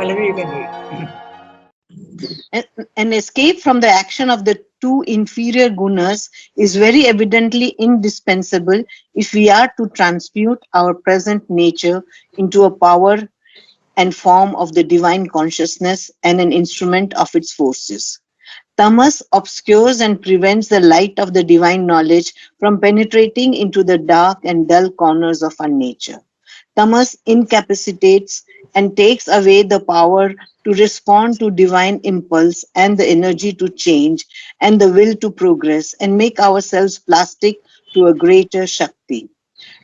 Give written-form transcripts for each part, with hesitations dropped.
Pallavi, you can read. An escape from the action of the two inferior gunas is very evidently indispensable if we are to transmute our present nature into a power and form of the divine consciousness and an instrument of its forces. Tamas obscures and prevents the light of the divine knowledge from penetrating into the dark and dull corners of our nature. Tamas incapacitates and takes away the power to respond to divine impulse and the energy to change and the will to progress and make ourselves plastic to a greater Shakti.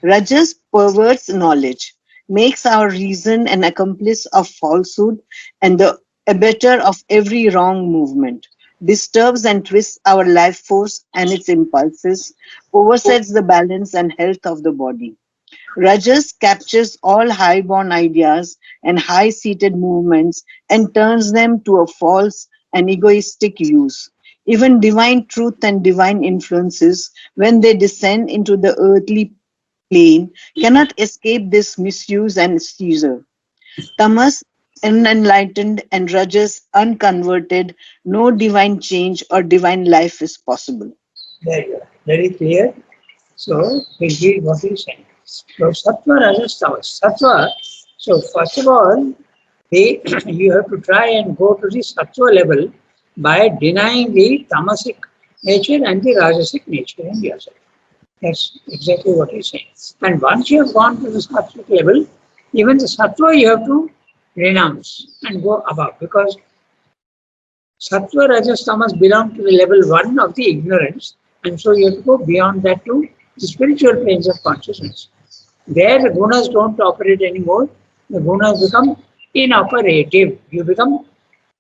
Rajas perverts knowledge, makes our reason an accomplice of falsehood and the abettor of every wrong movement, disturbs and twists our life force and its impulses, oversets the balance and health of the body. Rajas captures all high-born ideas and high-seated movements and turns them to a false and egoistic use. Even divine truth and divine influences, when they descend into the earthly plane, cannot escape this misuse and seizure. Tamas, unenlightened, and Rajas, unconverted, no divine change or divine life is possible. There you are. Very clear. So, we read what he is saying. So, Sattva, Rajas, Tamas. Sattva, so first of all, you have to try and go to the Sattva level by denying the Tamasic nature and the Rajasic nature in yourself. That's exactly what he's saying. And once you have gone to the Sattvic level, even the Sattva you have to renounce and go above, because Sattva, Rajas, Tamas belong to the level 1 of the ignorance, and so you have to go beyond that to the spiritual planes of consciousness. There the gunas don't operate anymore, the gunas become inoperative. You become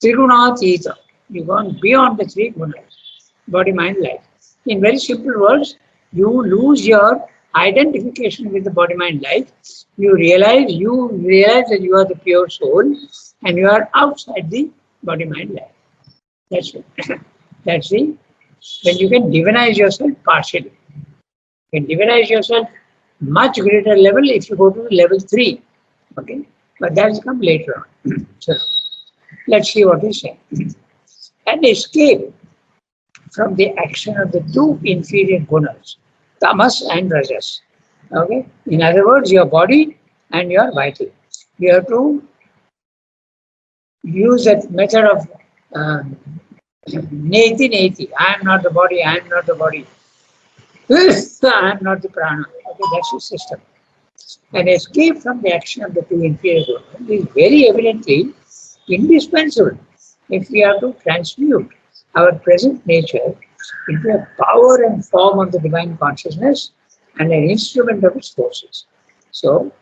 Trigunaatita. You go beyond the three gunas, body, mind, life. In very simple words, you lose your identification with the body, mind, life. You realize that you are the pure soul and you are outside the body, mind, life. That's it. That's the when you can divinize yourself partially. You can divinize yourself much greater level if you go to level 3. Okay? But that will come later on. So let's see what he's saying. An escape from the action of the two inferior gunas, tamas and rajas. Okay? In other words, your body and your vital. You have to use that method of neti neti. I am not the body, I am not the body. I am not the prana. Okay, that's the system. An escape from the action of the two inferior gunas is very evidently indispensable if we are to transmute our present nature into a power and form of the divine consciousness and an instrument of its forces. So,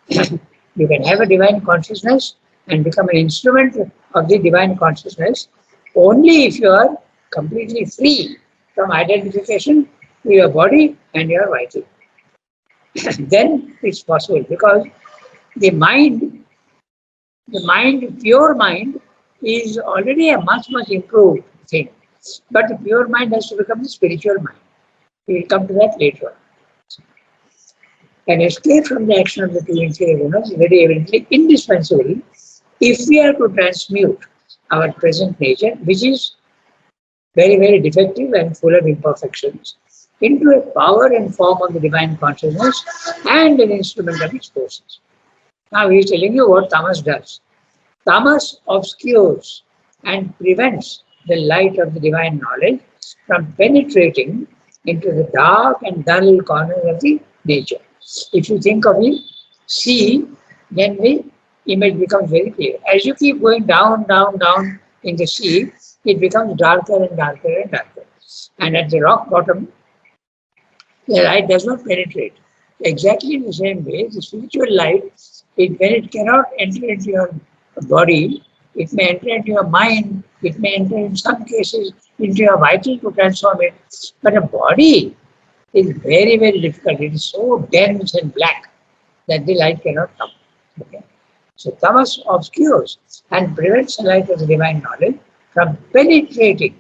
you can have a divine consciousness and become an instrument of the divine consciousness only if you are completely free from identification with your body and your vital. Then it's possible, because the mind, pure mind, is already a much improved thing. But the pure mind has to become the spiritual mind. We will come to that later on. An escape from the action of the two inferior gunas is very evidently indispensable if we are to transmute our present nature, which is very defective and full of imperfections, into a power and form of the divine consciousness and an instrument of its forces. Now he is telling you what tamas does. Tamas obscures and prevents the light of the divine knowledge from penetrating into the dark and dull corners of the nature. If you think of the sea, then the image becomes very clear. As you keep going down in the sea, it becomes darker and darker and darker. And at the rock bottom, the light does not penetrate. Exactly in the same way, the spiritual light, when it cannot enter into your body, it may enter into your mind, it may enter in some cases into your vital to transform it. But a body is very difficult. It is so dense and black that the light cannot come. Okay? So tamas obscures and prevents the light of the divine knowledge from penetrating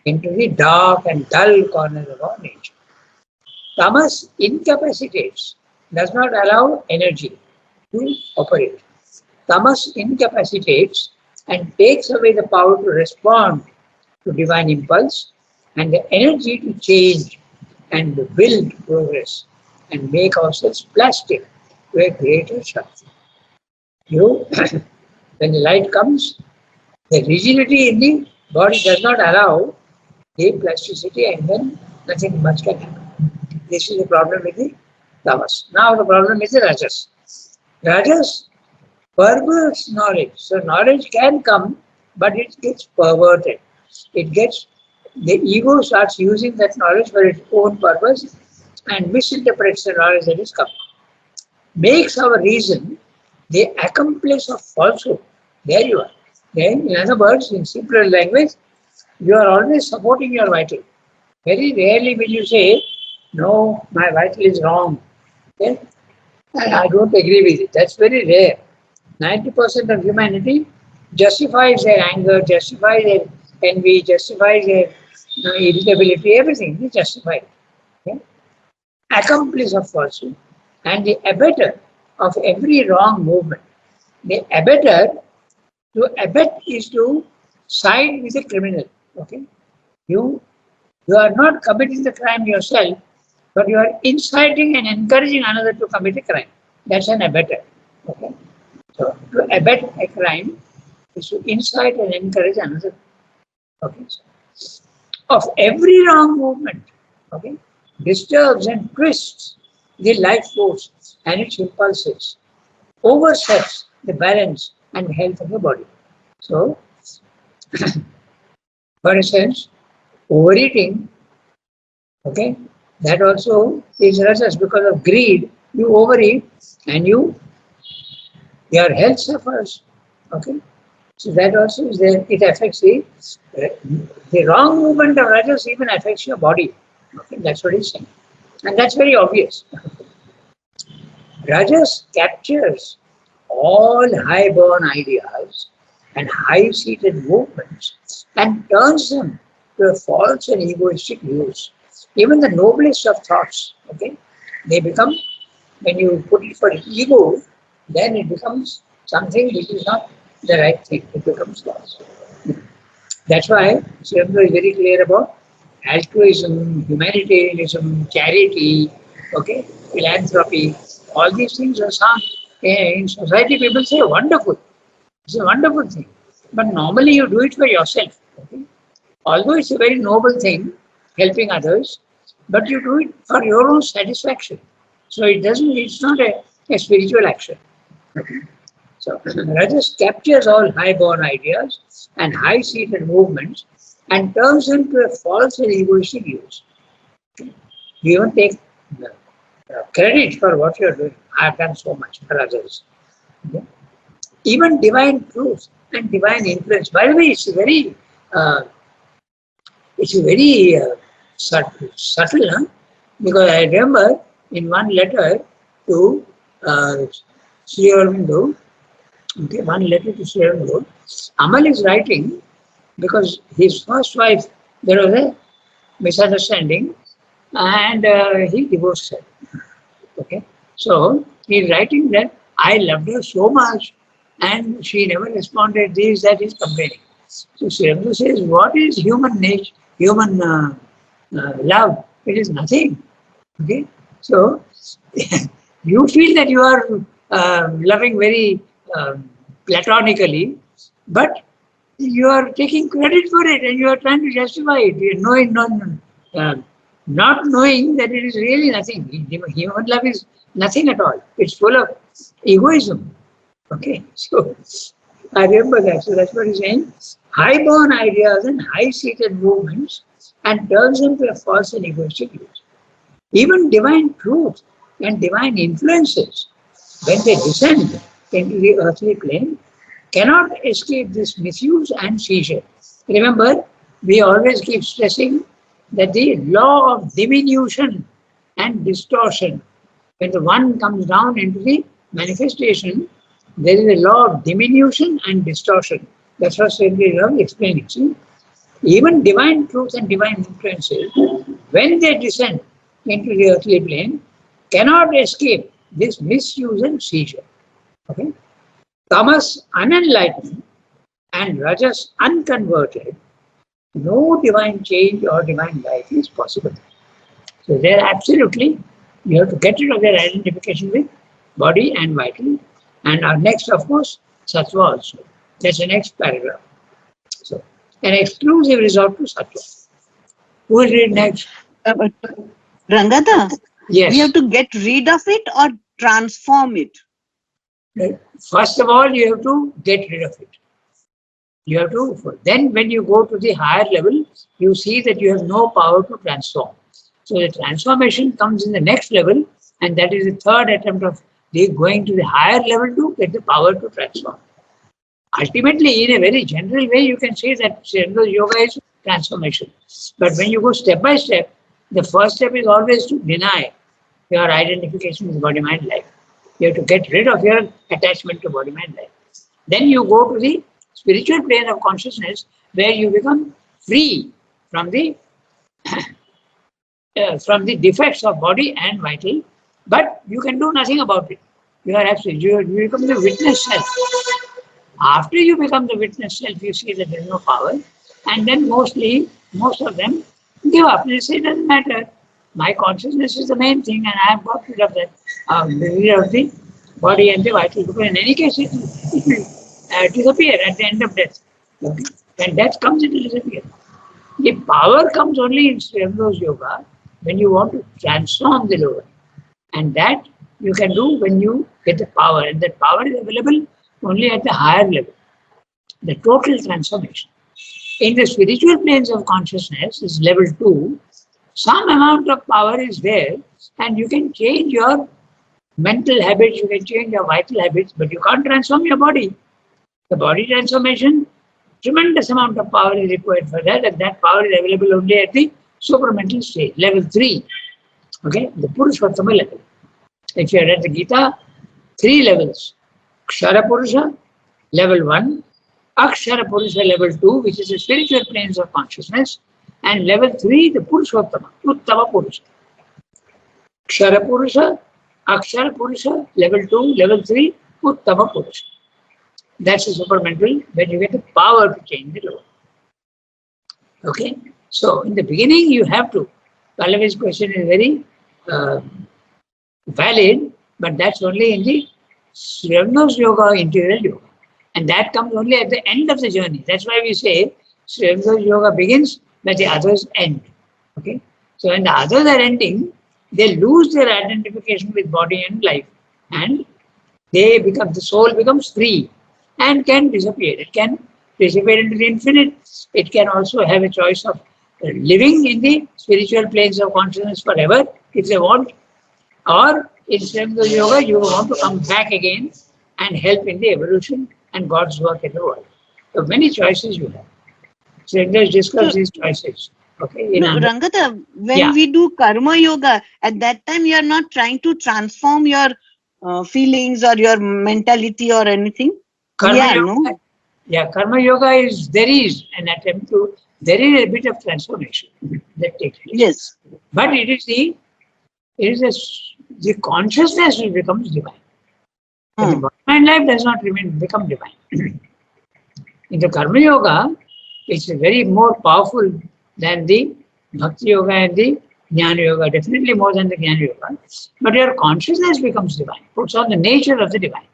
into the dark and dull corners of our nature. Tamas incapacitates, does not allow energy to operate. Tamas incapacitates and takes away the power to respond to divine impulse and the energy to change and the will to progress and make ourselves plastic to a greater Shakti. You, when the light comes, the rigidity in the body does not allow the plasticity, and then nothing much can happen. This is the problem with the tamas. Now the problem is the rajas. Rajas perverts knowledge. So knowledge can come, but it gets perverted. The ego starts using that knowledge for its own purpose and misinterprets the knowledge that is come. Makes our reason the accomplice of falsehood. There you are. Then, in other words, in simpler language, you are always supporting your vital. Very rarely will you say, no, my vital is wrong. Okay? And I don't agree with it. That's very rare. 90% of humanity justifies their anger, justifies their envy, justifies their irritability, everything. They justify it. Okay? Accomplice of falsehood and the abettor of every wrong movement. The abettor, to abet is to side with the criminal. Okay? You are not committing the crime yourself, but you are inciting and encouraging another to commit a crime. That's an abettor. Okay? So, to abet a crime is to incite and encourage another. Okay? So, of every wrong movement, okay, disturbs and twists the life force and its impulses, oversets the balance and health of the body. So, for instance, overeating, okay, that also is rajas because of greed. You overeat and your health suffers. Okay, so that also is there. It affects the wrong movement of rajas even affects your body. Okay, that's what he's saying, and that's very obvious. Rajas captures all high-born ideas and high-seated movements and turns them to a false and egoistic use. Even the noblest of thoughts, okay, they become, when you put it for ego, then it becomes something which is not the right thing. It becomes false. That's why Sriyamdo is very clear about altruism, humanitarianism, charity, okay, philanthropy. All these things are some in society. People say wonderful. It's a wonderful thing. But normally you do it for yourself. Okay? Although it's a very noble thing, helping others, but you do it for your own satisfaction. So it's not a spiritual action. Okay? So Rajas captures all high-born ideas and high-seated movements and turns them to a false and egoistic use. Okay? You don't take credit for what you're doing. I've done so much for others. Okay? Even divine truth and divine influence. By the way, it's very subtle, huh? Because I remember in one letter to Sri Aurobindo, okay, Amal is writing because his first wife, there was a misunderstanding and he divorced her. Okay, so he's writing that I loved her so much and she never responded, this, that, is complaining. So Sri says, what is human nature, human love? It is nothing. Okay, so you feel that you are loving very platonically, but you are taking credit for it and you are trying to justify it. Not knowing that it is really nothing. Human love is nothing at all. It's full of egoism. Okay, so I remember that. So that's what he's saying. High-born ideas and high-seated movements and turns them to a false and egoistic use. Even divine truth and divine influences, when they descend into the earthly plane, cannot escape this misuse and seizure. Remember, we always keep stressing that the law of diminution and distortion, when the one comes down into the manifestation, there is a law of diminution and distortion. That's what Sri Ram is explaining. See? Even divine truth and divine influences, when they descend into the earthly plane, cannot escape this misuse and seizure. Okay? tamas unenlightened, and rajas unconverted, no divine change or divine life is possible. So there absolutely, you have to get rid of their identification with body and vital. And our next, of course, sattva also. That's the next paragraph. So an exclusive resort to sattva. Who will read next? But Rangada, Yes. we have to get rid of it or transform it. First of all, you have to get rid of it. You have to, then when you go to the higher level, you see that you have no power to transform. So the transformation comes in the next level, and that is the third attempt of going to the higher level to get the power to transform. Ultimately, in a very general way, you can say that yoga is transformation. But when you go step by step, the first step is always to deny your identification with body, mind, life. You have to get rid of your attachment to body, mind, life. Then you go to the spiritual plane of consciousness where you become free from the defects of body and vital, but you can do nothing about it. You are absolutely, you become the witness self. After you become the witness self, you see that there is no power, and then most of them give up. They say it doesn't matter. My consciousness is the main thing, and I have got rid of that, rid of the body and the vital, because in any case it will disappear at the end of death. Okay? When death comes, it will disappear. The power comes only in Sriyamdo's yoga when you want to transform the lower. And that you can do when you get the power. And that power is available only at the higher level. The total transformation. In the spiritual planes of consciousness is level 2. Some amount of power is there, and you can change your mental habits, you can change your vital habits, but you can't transform your body. The body transformation, tremendous amount of power is required for that, and that power is available only at the supramental stage, level 3. Okay, the Purushottama level. If you read the Gita, 3 levels. Kshara Purusha, level 1. Akshara Purusha, level 2, which is the spiritual planes of consciousness. And level 3, the Purushottama, Uttama Purusha. Kshara Purusha, Akshara Purusha, level 2, level 3, Uttama Purusha. That's the supramental, when you get the power to change the lower. Okay, so in the beginning you have to. Pallavi's question is very valid, but that's only in the Sriyamdo's yoga, interior yoga. And that comes only at the end of the journey. That's why we say Sriyamdo's yoga begins where the others end. Okay, so when the others are ending, they lose their identification with body and life, and the soul becomes free and can disappear. It can disappear into the infinite. It can also have a choice of living in the spiritual planes of consciousness forever if they want, or in Sriyamdo's yoga, you want to come back again and help in the evolution and God's work in the world. So many choices you have. Sriyamdo discuss these choices. Okay. Rangata, when we do karma yoga, at that time you are not trying to transform your feelings or your mentality or anything. Karma yoga there is an attempt to, there is a bit of transformation that takes place. Yes. But the consciousness which becomes divine. The body and life does not become divine. In the karma yoga, it's very more powerful than the bhakti yoga and the jnana yoga, definitely more than the jnana yoga. But your consciousness becomes divine, puts on the nature of the divine.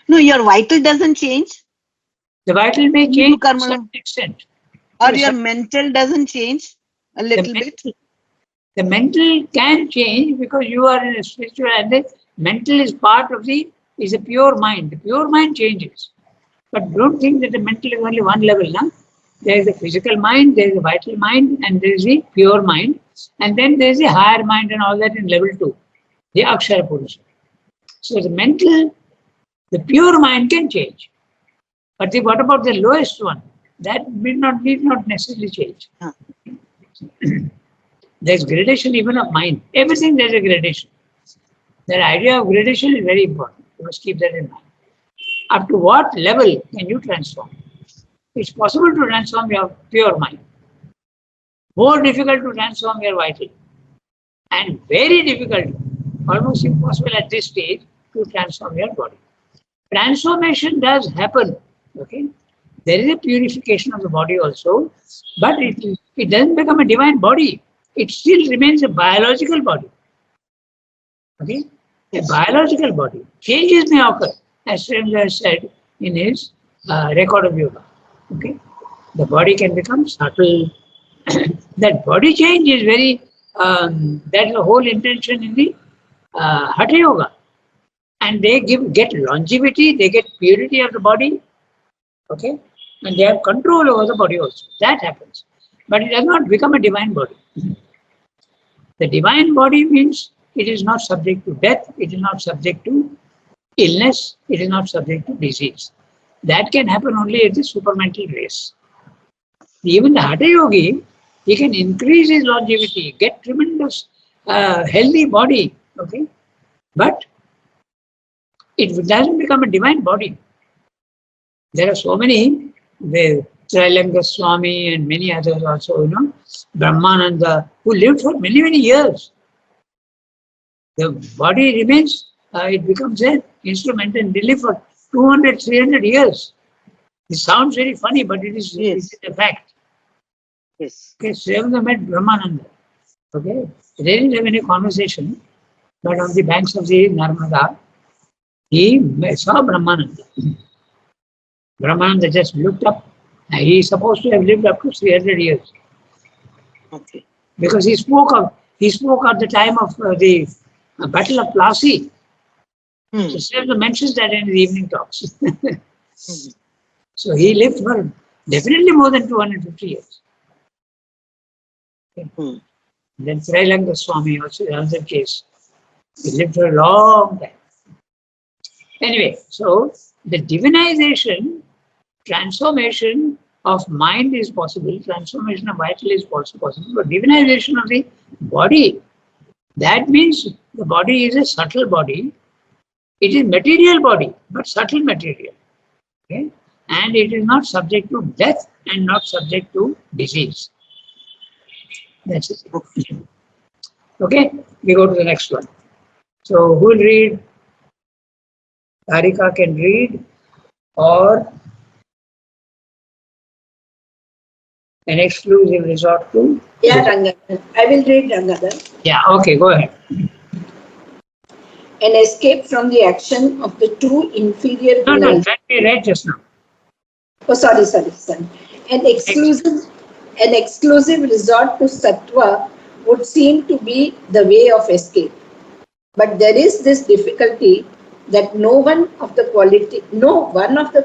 No, your vital doesn't change. The vital may change to some extent. Or your mental doesn't change a little bit. The mental can change because you are in a spiritual, and the mental is part of is a pure mind. The pure mind changes. But don't think that the mental is only one level. No? There is the physical mind, there is the vital mind, and there is the pure mind. And then there is the higher mind and all that in level 2, the Akshara Purusha. So the mental, the pure mind can change. But what about the lowest one? That need not necessarily change. There's gradation even of mind. Everything there's a gradation. That idea of gradation is very important. You must keep that in mind. Up to what level can you transform? It's possible to transform your pure mind. More difficult to transform your vital. And very difficult, almost impossible at this stage, to transform your body. Transformation does happen. Okay, there is a purification of the body also, but it doesn't become a divine body. It still remains a biological body. Okay, a Yes. biological body. Changes may occur, as Srimar said in his record of yoga. Okay, the body can become subtle. That body change is very. That's the whole intention in the Hatha Yoga, and they get longevity. They get purity of the body. Okay, and they have control over the body also. That happens, but it does not become a divine body. The divine body means it is not subject to death. It is not subject to illness. It is not subject to disease. That can happen only at the supramental race. Even the Hatha Yogi, he can increase his longevity, get tremendous healthy body, okay? But it doesn't become a divine body. There are so many, the Trailanga Swami and many others also, Brahmananda, who lived for many, many years. The body remains, it becomes an instrument and they live for 200, 300 years. It sounds very funny, but it is a fact. Yes. Okay, Srivanga met Brahmananda. Okay, they didn't have any conversation, but on the banks of the Narmada, he saw Brahmananda. Brahmananda just looked up. He is supposed to have lived up to 300 years. Okay. Because he spoke at the time of the Battle of Plassey. So Srivanga mentions that in his evening talks. So he lived for definitely more than 250 years. Okay. Then Trailanga Swami also another case. He lived for a long time. Anyway, so the divinization, transformation of mind is possible, transformation of vital is also possible, but divinization of the body, that means the body is a subtle body. It is material body, but subtle material. Okay? And it is not subject to death and not subject to disease. That's it. Okay, we go to the next one. So who will read? Harika can read, or an exclusive resort to? Yeah, Ranganath. I will read Ranganath. Yeah, okay, go ahead. An escape from the action of the two inferior No, gunas. that we read just now. Oh, sorry. An exclusive resort to sattva would seem to be the way of escape. But there is this difficulty that no one of the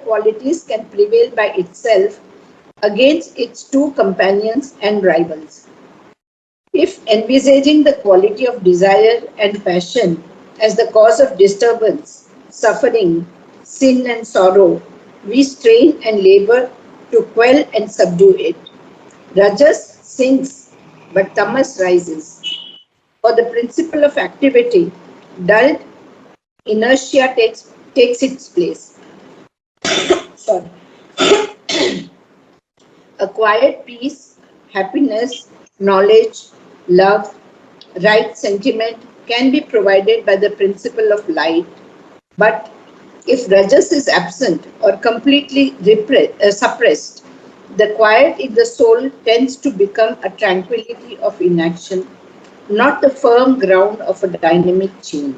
qualities can prevail by itself against its two companions and rivals. If envisaging the quality of desire and passion as the cause of disturbance, suffering, sin and sorrow, we strain and labor to quell and subdue it. Rajas sinks, but tamas rises. For the principle of activity, dulled inertia takes its place. Sorry. Acquired peace, happiness, knowledge, love, right sentiment can be provided by the principle of light, but if Rajas is absent or completely suppressed, the quiet in the soul tends to become a tranquility of inaction, not the firm ground of a dynamic change.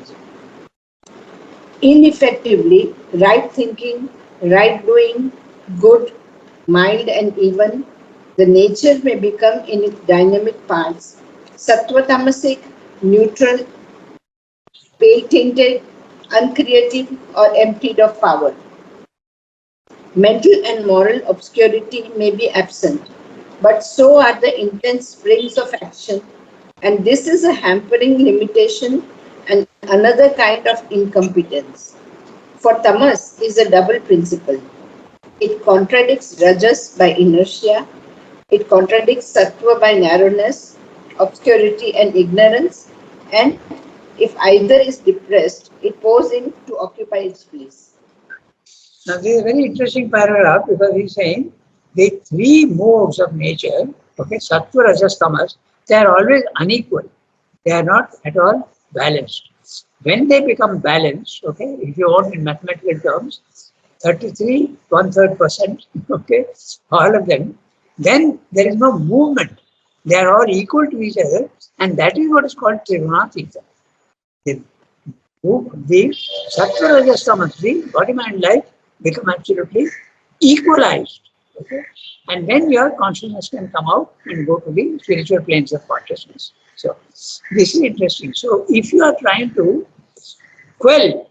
Ineffectively, right thinking, right doing, good, mild and even, the nature may become in its dynamic parts, sattva-tamasic, neutral, pale-tinted, uncreative or emptied of power. Mental and moral obscurity may be absent, but so are the intense springs of action, and this is a hampering limitation and another kind of incompetence. For tamas is a double principle. It contradicts rajas by inertia, it contradicts sattva by narrowness, obscurity and ignorance, and if either is depressed, it pours in to occupy its place. Now this is a very interesting paragraph because he's saying the three modes of nature, okay, sattva, rajas, tamas, they are always unequal. They are not at all balanced. When they become balanced, okay, if you want in mathematical terms, 33, 1/3%, okay, all of them, then there is no movement. They are all equal to each other, and that is what is called Trigonometry. The sattva, rajas, tamas, the body, mind, life become absolutely equalized. Okay? And then your consciousness can come out and go to the spiritual planes of consciousness. So this is interesting. So if you are trying to quell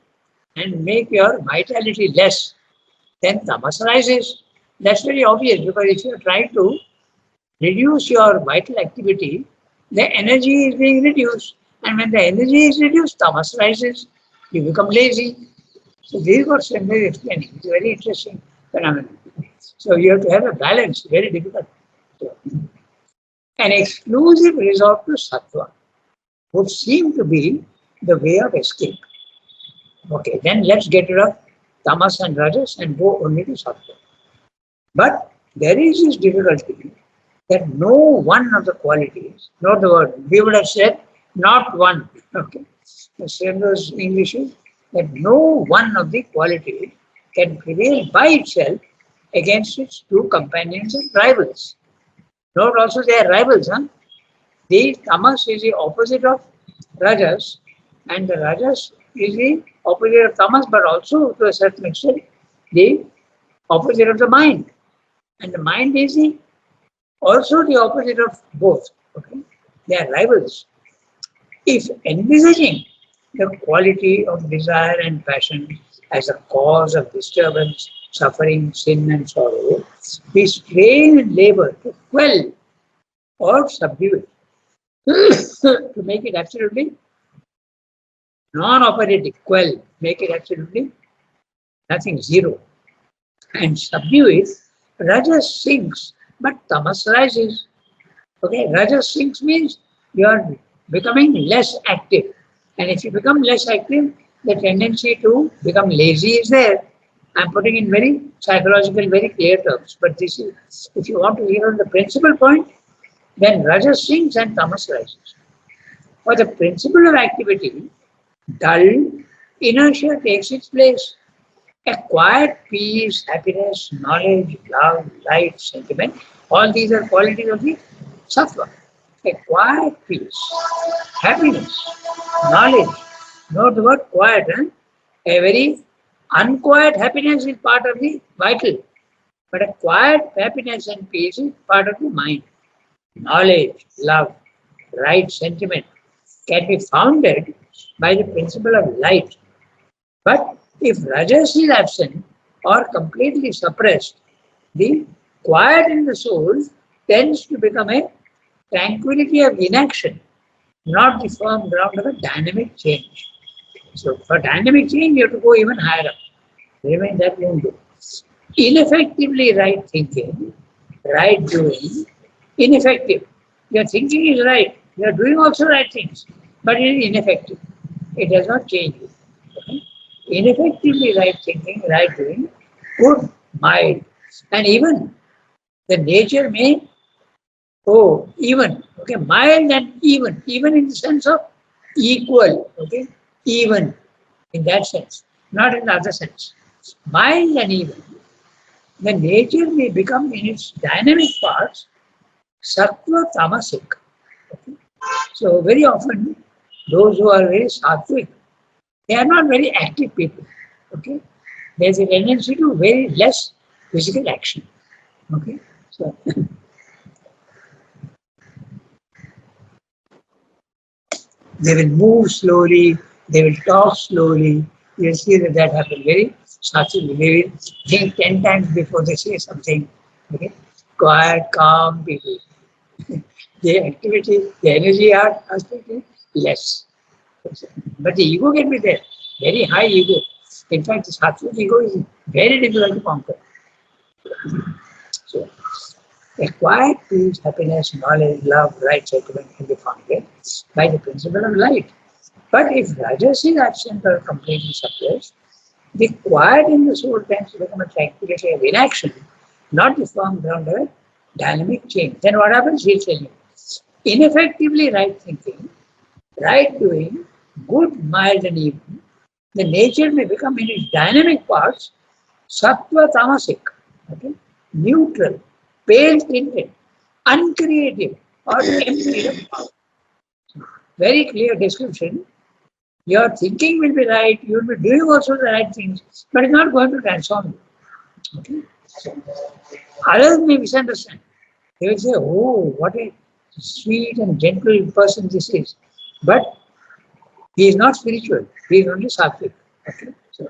and make your vitality less, then tamas rises. That's very obvious, because if you are trying to reduce your vital activity, the energy is being reduced. And when the energy is reduced, tamas rises. You become lazy. So this is what Sandra is explaining. It's a very interesting phenomenon. So you have to have a balance, very difficult. So, an exclusive resort to sattva would seem to be the way of escape. Okay, then let's get rid of tamas and rajas and go only to sattva. But there is this difficulty that no one of the qualities, not the word, we would have said not one. Okay, the Sanders English is that no one of the qualities can prevail by itself against its two companions and rivals. Note also they are rivals. The tamas is the opposite of rajas, and the rajas is the opposite of tamas, but also to a certain extent the opposite of the mind. And the mind is also the opposite of both. Okay? They are rivals. If envisaging the quality of desire and passion as a cause of disturbance, suffering, sin and sorrow, we strain and labor to quell or subdue it, to make it absolutely non-operative, quell, make it absolutely nothing, zero, and subdue it. Rajas sinks, but tamas rises. Okay, rajas sinks means you are becoming less active. And if you become less active, the tendency to become lazy is there. I'm putting in very psychological, very clear terms. But this is, if you want to hear on the principal point, then rajas sinks and tamas rises. For the principle of activity, dull, inertia takes its place. A quiet peace, happiness, knowledge, love, light, sentiment, all these are qualities of the sattva. A quiet peace, happiness, knowledge. Note the word quiet. A very unquiet happiness is part of the vital, but a quiet happiness and peace is part of the mind. Knowledge, love, right sentiment can be founded by the principle of light. But if rajas is absent or completely suppressed, the quiet in the soul tends to become a tranquility of inaction, not the firm ground of a dynamic change. So for dynamic change, you have to go even higher up. Remain that won't do. Ineffectively right thinking, right doing, ineffective. Your thinking is right. You are doing also right things, but it is ineffective. It does not change you. Okay? Ineffectively right thinking, right doing, good, mild, and even the nature may, even, okay, mild and even in the sense of equal, okay, even in that sense, not in the other sense. Mild and even. The nature may become in its dynamic parts sattva tamasic. Okay? So very often those who are very sattvic, they are not very active people. Okay? There's a tendency to very less physical action. Okay? So they will move slowly, they will talk slowly. You'll see that happens very sattvic. They will think 10 times before they say something. Okay? Quiet, calm people. The activity, the energy are absolutely less. But the ego can be there, very high ego. In fact, the sattvic ego is very difficult to conquer. So, a quiet peace, happiness, knowledge, love, right sentiment can be found here by the principle of light. But if rajas is absent or completely suppressed, the quiet in the soul tends to become a tranquility of inaction, not the firm ground of a dynamic change. Then what happens? He'll tell you. Ineffectively right thinking, right doing, good, mild and evil, the nature may become in its dynamic parts sattva tamasic, okay, neutral, pale tinted, uncreative, or empty of power. Very clear description. Your thinking will be right, you will be doing also the right things, but it's not going to transform you. Okay? Others may misunderstand. They will say, oh, what a sweet and gentle person this is. But he is not spiritual, he is only sattvic. Okay? So,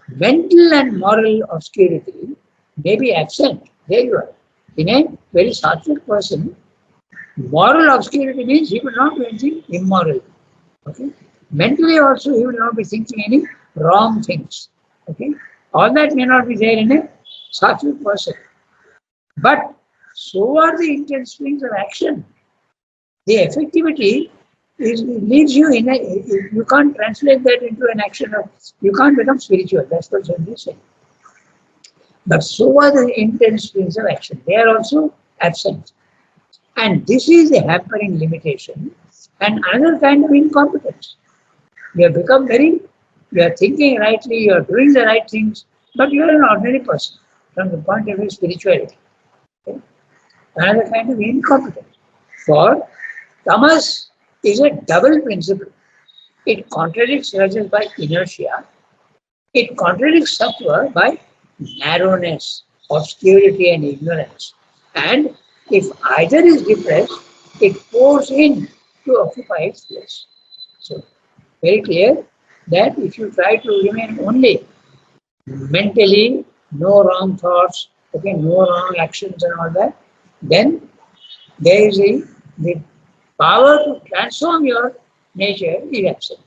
mental and moral obscurity may be absent. There you are. In a very sattvic person, moral obscurity means he will not do anything immoral. Okay? Mentally also he will not be thinking any wrong things. Okay? All that may not be there in a sattvic person. But so are the intense springs of action. The effectivity leaves you in a, you can't translate that into an action of, you can't become spiritual. That's what Chandra is saying. But so are the intense springs of action. They are also absent. And this is a hampering limitation and another kind of incompetence. You have become you are thinking rightly, you are doing the right things, but you are an ordinary person from the point of view of spirituality. Okay? Another kind of incompetence. For tamas is a double principle. It contradicts rajas by inertia. It contradicts sattva by narrowness, obscurity and ignorance. And if either is depressed, it pours in to occupy its place. So, very clear that if you try to remain only mentally, no wrong thoughts, okay, no wrong actions and all that, then there is the power to transform your nature is absent.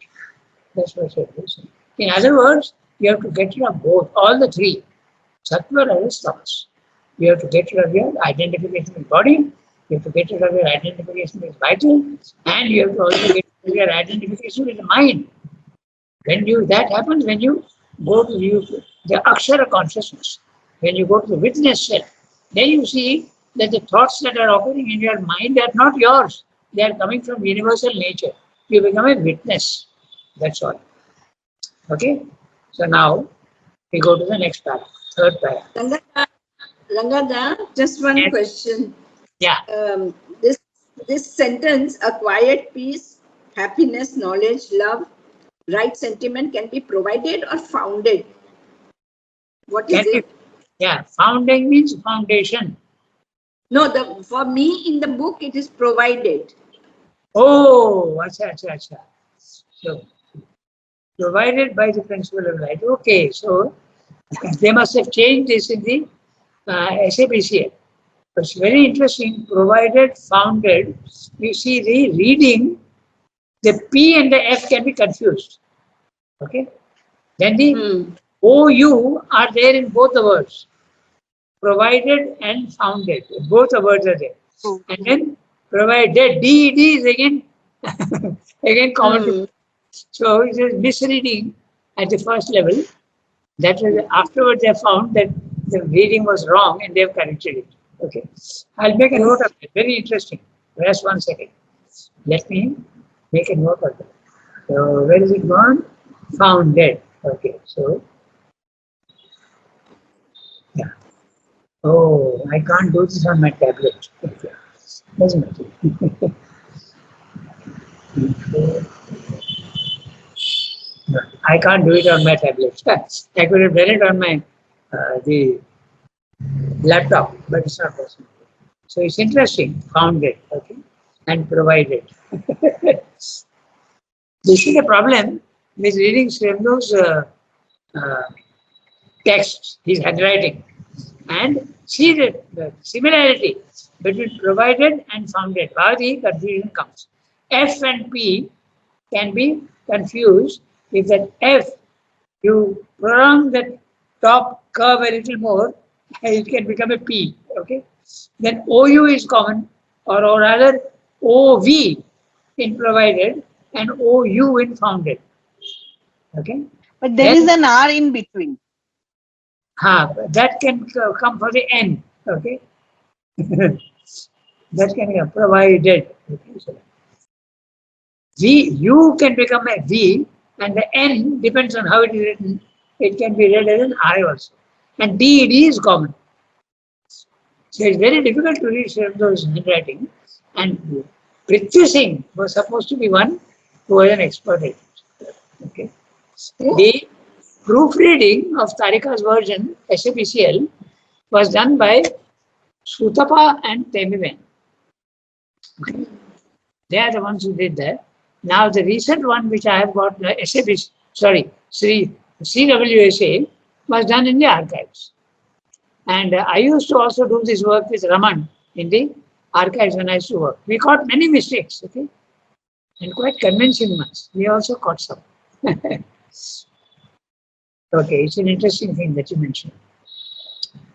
That's what it is. In other words, you have to get rid of both, all the three, sattva, rajas, tamas. You have to get rid of your identification with body, you have to get rid of your identification with vital, and you have to also get rid of your identification with the mind. That happens when you go to the akshara consciousness, when you go to the witness self, then you see that the thoughts that are occurring in your mind are not yours. They are coming from universal nature. You become a witness. That's all. Okay? So now we go to the next paragraph, third paragraph. Ranganath, just one Yes. question. Yeah. This sentence, a quiet peace, happiness, knowledge, love, right sentiment can be provided or founded. What is it? Yeah, founding means foundation. No, for me in the book it is provided. Oh, acha. So, provided by the principle of right. Okay, so they must have changed this in the SABCA. It's very interesting. Provided, founded. You see the reading, the P and the F can be confused. Okay. Then the OU are there in both the words. Provided and founded. Both the words are there. And then provided. D is again again common. So it is misreading at the first level. That was afterwards they found that the reading was wrong and they have corrected it. Okay. I'll make a note of it. Very interesting. Rest 1 second. Let me make a note of it. So where is it gone? Founded. Okay. So yeah. Oh, I can't do this on my tablet. Okay. Doesn't matter. No, I can't do it on my tablet. I could have done it on my the laptop, but it's not possible. So it's interesting. Founded, okay, and provided. This is the problem with reading Srebno's text, his handwriting, and see the similarity between provided and founded. How the confusion comes. F and P can be confused if that F, you prolong the top curve a little more, it can become a P. Okay. Then OU is common, or rather OV in provided and OU in founded. Okay. But there is an R in between. That can come for the N. Okay. That can be provided. Okay. So U can become a V, and the N depends on how it is written. It can be read as an I also. And D is common. So it's very difficult to read Sri handwriting. And Prithvi Singh was supposed to be one who was an expert at it. Okay. The proofreading of Tarika's version, SAPCL, was done by Sutapa and Temiben. Okay. They are the ones who did that. Now the recent one which I have got, the SAPC, sorry, CWSA, was done in the archives. And I used to also do this work with Raman in the archives when I used to work. We caught many mistakes, okay, and quite convincing ones. We also caught some. Okay, it's an interesting thing that you mentioned.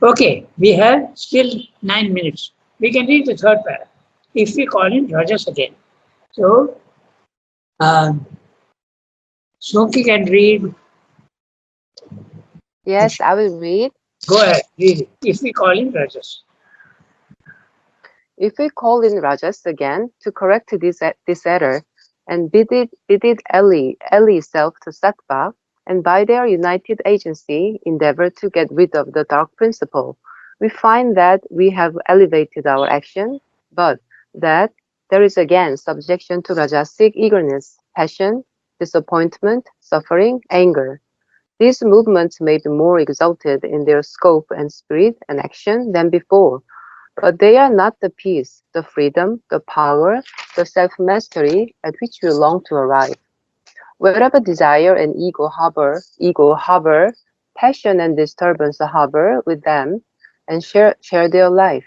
Okay, we have still 9 minutes. We can read the third paragraph. If we call in Rajas again. So, Soki can read. Yes, I will read. Go ahead, read it. If we call in Rajas. If we call in Rajas again to correct this error and bid it ally self to Sattva, and by their united agency endeavor to get rid of the dark principle, we find that we have elevated our action, but that there is again subjection to Rajasic eagerness, passion, disappointment, suffering, anger. These movements may be more exalted in their scope and spirit and action than before, but they are not the peace, the freedom, the power, the self-mastery at which we long to arrive. Wherever desire and ego harbor, passion and disturbance harbor with them and share their life.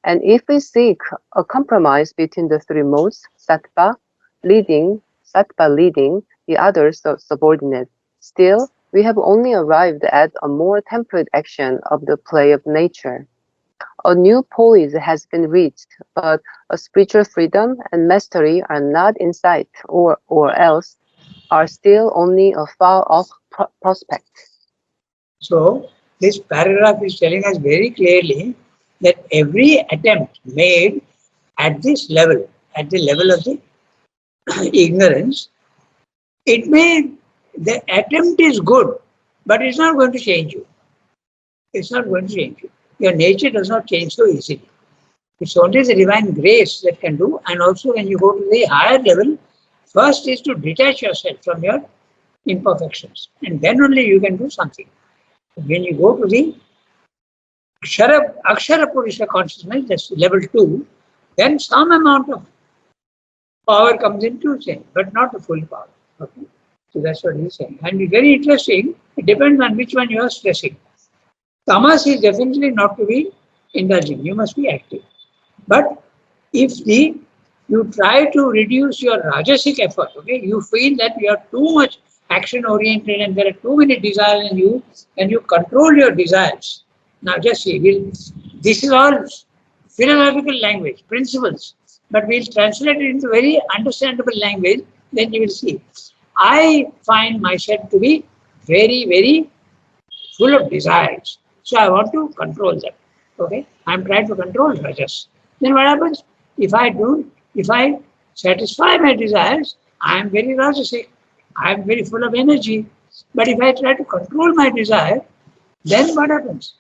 And if we seek a compromise between the three modes, sattva leading, the others subordinate, still we have only arrived at a more temperate action of the play of nature. A new poise has been reached, but a spiritual freedom and mastery are not in sight, or else are still only a far-off prospect. So, this paragraph is telling us very clearly that every attempt made at this level, at the level of the ignorance, the attempt is good, but it's not going to change you. It's not going to change you. Your nature does not change so easily. It's only the divine grace that can do. And also when you go to the higher level, first is to detach yourself from your imperfections. And then only you can do something. When you go to the Akshara Purusha consciousness, that's level 2, then some amount of power comes into change, but not the full power. Okay? So that's what he's saying. And it's very interesting. It depends on which one you are stressing. Tamas is definitely not to be indulging. You must be active. But if you try to reduce your rajasic effort, okay, you feel that you are too much action oriented and there are too many desires in you, and you control your desires. Now just see, this is all philosophical language, principles, but we'll translate it into very understandable language, then you will see. I find myself to be very, very full of desires. So I want to control them. Okay? I'm trying to control rajas. Then what happens? If I satisfy my desires, I am very rajasic. I am very full of energy. But if I try to control my desire, then what happens?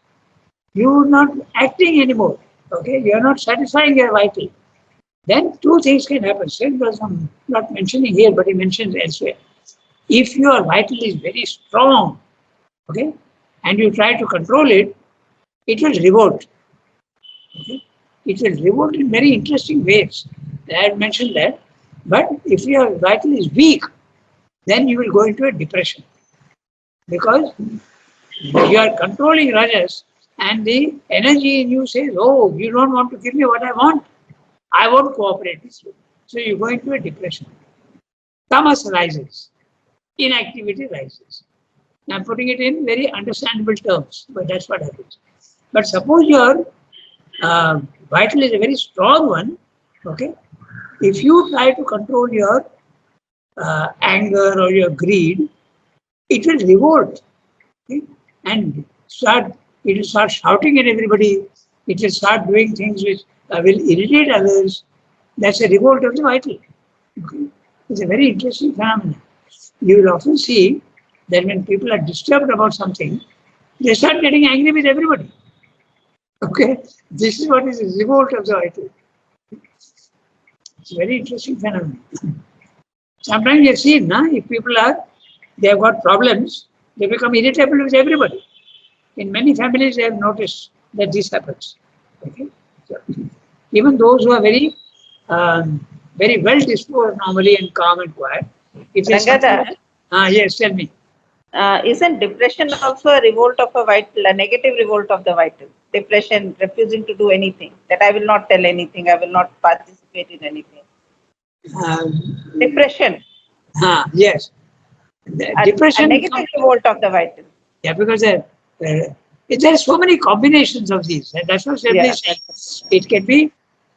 You are not acting anymore. Okay? You are not satisfying your vital. Then two things can happen. I'm not mentioning here, but he mentions elsewhere. If your vital is very strong, okay, and you try to control it, it will revolt. Okay? It will revolt in very interesting ways. I had mentioned that. But if your vital is weak, then you will go into a depression. Because you are controlling rajas and the energy in you says, oh, you don't want to give me what I want. I won't cooperate with you. So you go into a depression. Tamas rises. Inactivity rises. I'm putting it in very understandable terms, but that's what happens. But suppose your vital is a very strong one, okay? If you try to control your anger or your greed, it will revolt, okay? And it will start shouting at everybody. It will start doing things which will irritate others. That's a revolt of the vital. Okay? It's a very interesting phenomenon. You will often see that when people are disturbed about something, they start getting angry with everybody. Okay? This is what is the revolt of the vital. It's a very interesting phenomenon. Sometimes you see, if people they have got problems, they become irritable with everybody. In many families, I have noticed that this happens. Okay? So, even those who are very well disposed normally and calm and quiet, if they Ranganath, yes, tell me. isn't depression also a revolt of a vital, a negative revolt of the vital? Depression, refusing to do anything, that I will not tell anything, I will not participate in anything. Depression, Yes, a depression. negative revolt of the vital. Yeah, because there are so many combinations of these, and that's what simply Yeah. says. It can be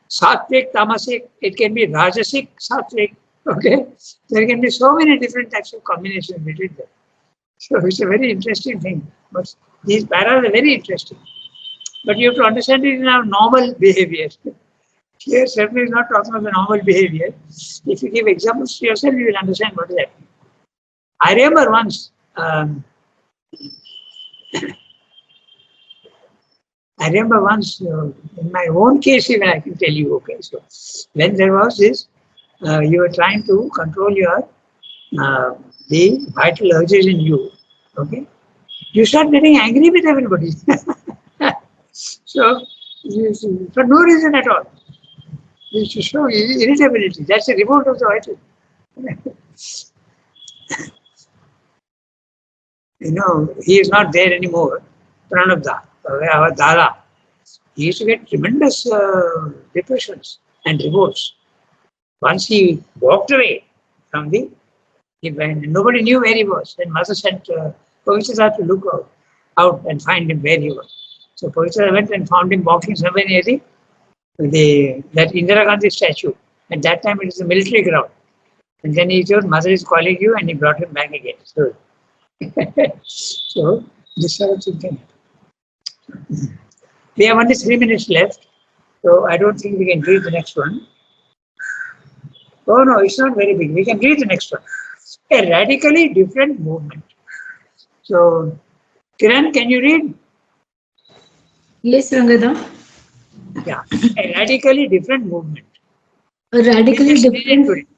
sattvic, tamasic, it can be rajasic, sattvic. Okay, there can be so many different types of combinations between them. So it's a very interesting thing. But these paras are very interesting. But you have to understand it in our normal behavior. Here, certainly is not talking about the normal behavior. If you give examples to yourself, you will understand what is happening. I remember once. In my own case, even I can tell you, okay, so when there was this, you were trying to control the vital urges in you, okay, you start getting angry with everybody. So, for no reason at all, you should show irritability. That's a revolt of the vital. He is not there anymore, Pranabda, our Dada. He used to get tremendous depressions and revolts. Once he walked away from when nobody knew where he was, then Mother sent Pavitra to look out and find him where he was. So Pavitra went and found him walking somewhere near that Indira Gandhi statue. At that time, it was a military ground. And then he told, Mother is calling you, and he brought him back again. So, so this sort of thing. We have only 3 minutes left, so I don't think we can read the next one. Oh no, it's not very big. We can read the next one. A radically different movement. So, Kiran, can you read? Yes, Rangada. Yeah, a radically different movement. A radically Just read it different.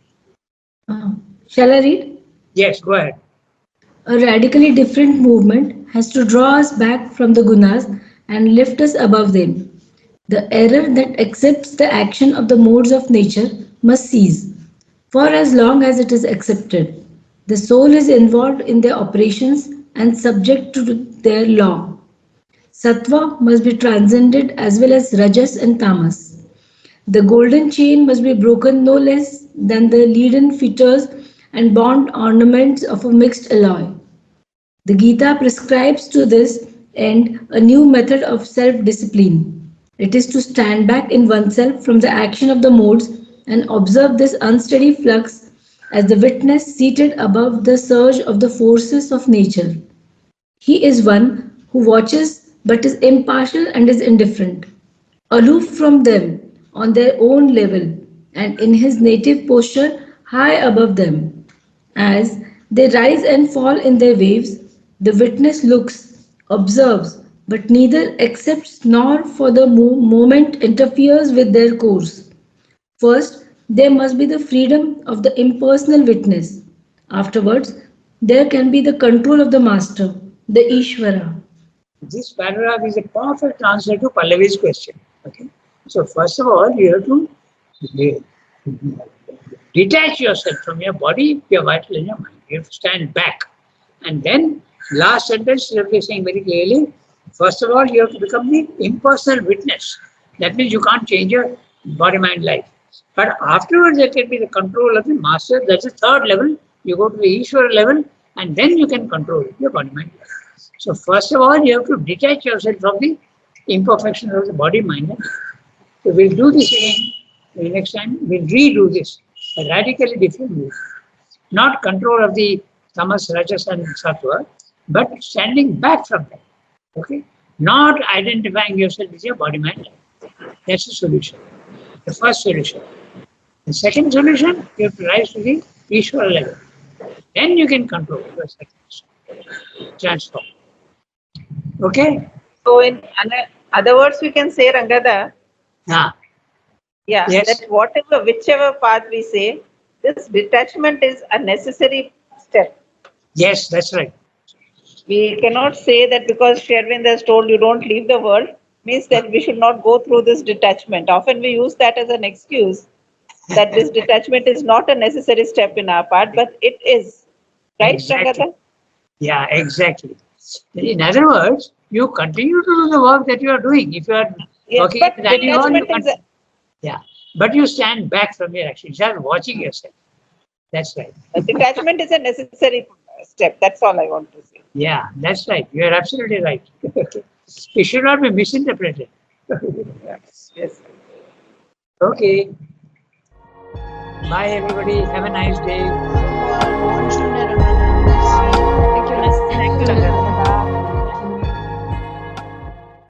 today. Shall I read? Yes, go ahead. A radically different movement has to draw us back from the gunas and lift us above them. The error that accepts the action of the modes of nature must cease, for as long as it is accepted, the soul is involved in their operations and subject to their law. Sattva must be transcended as well as rajas and tamas. The golden chain must be broken no less than the leaden fetters and bond ornaments of a mixed alloy. The Gita prescribes to this end a new method of self-discipline. It is to stand back in oneself from the action of the modes and observe this unsteady flux as the witness seated above the surge of the forces of nature. He is one who watches but is impartial and is indifferent, aloof from them on their own level and in his native posture high above them. As they rise and fall in their waves, the witness looks, observes, but neither accepts nor for the moment interferes with their course. First, there must be the freedom of the impersonal witness. Afterwards, there can be the control of the master, the Ishvara. This paragraph is a perfect answer to Pallavi's question. Okay. So first of all, you have to detach yourself from your body, your vital and your mind. You have to stand back. And then last sentence, you are saying very clearly, first of all, you have to become the impersonal witness. That means you can't change your body-mind life. But afterwards, there can be the control of the master. That's the third level. You go to the Ishvara level, and then you can control your body-mind life. So first of all, you have to detach yourself from the imperfections of the body-mind. So we'll do this again. The next time, we'll redo this. A radically different move. Not control of the tamas, rajas and sattva, but standing back from them. Okay? Not identifying yourself with your body mind. That's the solution. The first solution. The second solution, you have to rise to the Ishwar level. Then you can control your circulation, transform. Okay? So in other words, we can say, Rangada, Ah, yeah, yes, that whatever, whichever path we say, this detachment is a necessary step. yes, that's right. We cannot say that because Sherwind has told you don't leave the world, means that we should not go through this detachment. Often we use that as an excuse that this detachment is not a necessary step in our part, but it is. Right, Exactly. Rangada? Yeah, exactly. In other words, you continue to do the work that you are doing. If you are Yes, working but in the dining hall, you detachment is continue. Yeah, but you stand back from your action. You start watching yourself. That's right. detachment is a necessary step. That's all I want to say. Yeah, that's right. You are absolutely right. It should not be misinterpreted. Yes. Yes. Okay. Bye, everybody. Have a nice day. Bye all. Bonjour,